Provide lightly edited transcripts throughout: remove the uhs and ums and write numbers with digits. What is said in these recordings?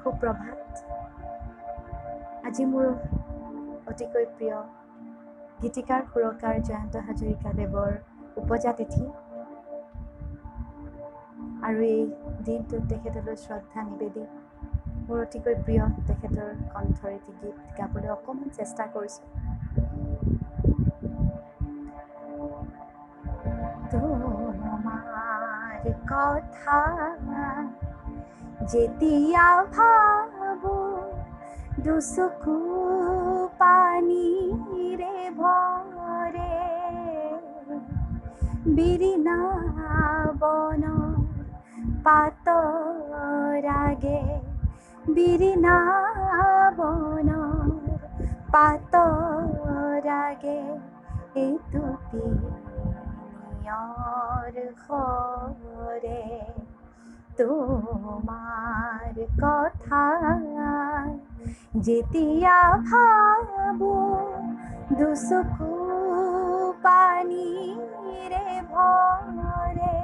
সুপ্ৰভাত। আজি মোৰ অতিকৈ প্ৰিয় গীতিকাৰ সুৰকাৰ জয়ন্ত হাজৰিকাদেৱৰ উপজা তিথি আৰু এই দিনটোত তেখেতলৈ শ্ৰদ্ধা নিবেদি মোৰ অতিকৈ প্ৰিয় তেখেতৰ কণ্ঠৰ এটি গীত গাবলৈ অকণমান চেষ্টা কৰিছোঁ। তোমাৰ কথা যেতিয়া ভাবো দুচকু পানীৰে ভৰে, বিৰিণা বনৰ পাতৰ আগে, বিৰিণা বনৰ পাতৰ আগে, এইটো পিয়ৰ সৰে। তোমাৰ কথা যেতিয়া ভাবো দুচকু পানীৰে ভৰে,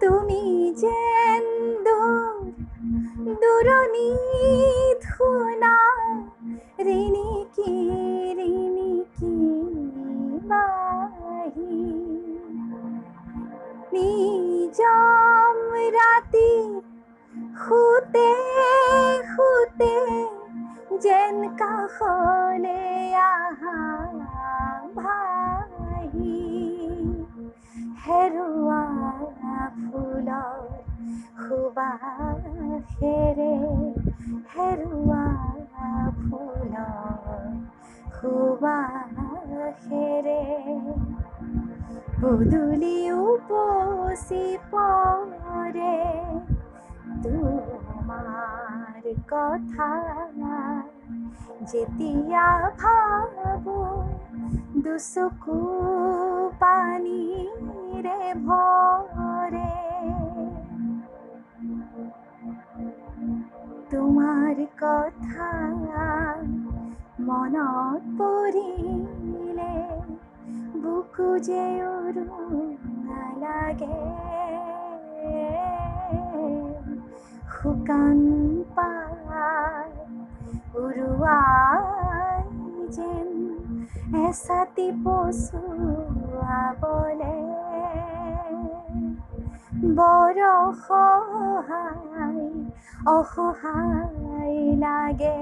তুমি যেন দূৰণিত শুনা ৰিণিকি বাহি, নিজম ৰাতি শুতে শুতে যেন কাষলে আহা ভাহি, হেৰুৱা ফুলৰ সুবাসেৰে, হেৰুৱা ফুলৰ সুবাসেৰে, পদূলি উপচি পৰে। তোমাৰ কথা যেতিয়া ভাবো দুচকু পানীৰে ভৰে, তোমাৰ কথা মনত পৰিলে বুকু যে উৰুঙা লাগে, শুকান পাত উৰুৱাই যেন এছাতি পচুৱাবলে, বৰ অসহায় লাগে,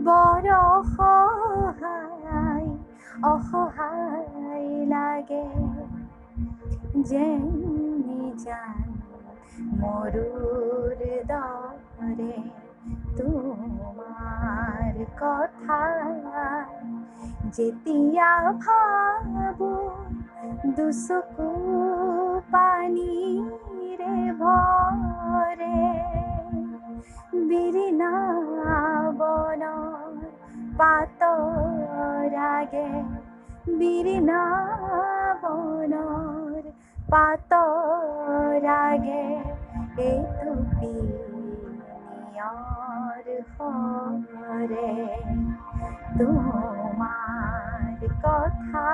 বৰ অসহায় লাগে, যেন নিজান মৰুৰ দৰে। তোমাৰ কথা যেতিয়া ভাবো দুচকু পানীৰে ভৰে, বিৰিণা বনৰ পাতৰ আগে, বিৰিণা বনৰ পাতৰ আগে, এইটো পিয়ৰ সৰে। তোমাৰ কথা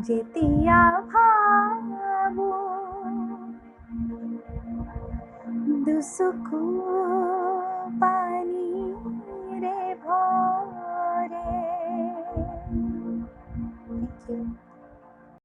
যেতিয়া ভাবো দুচকু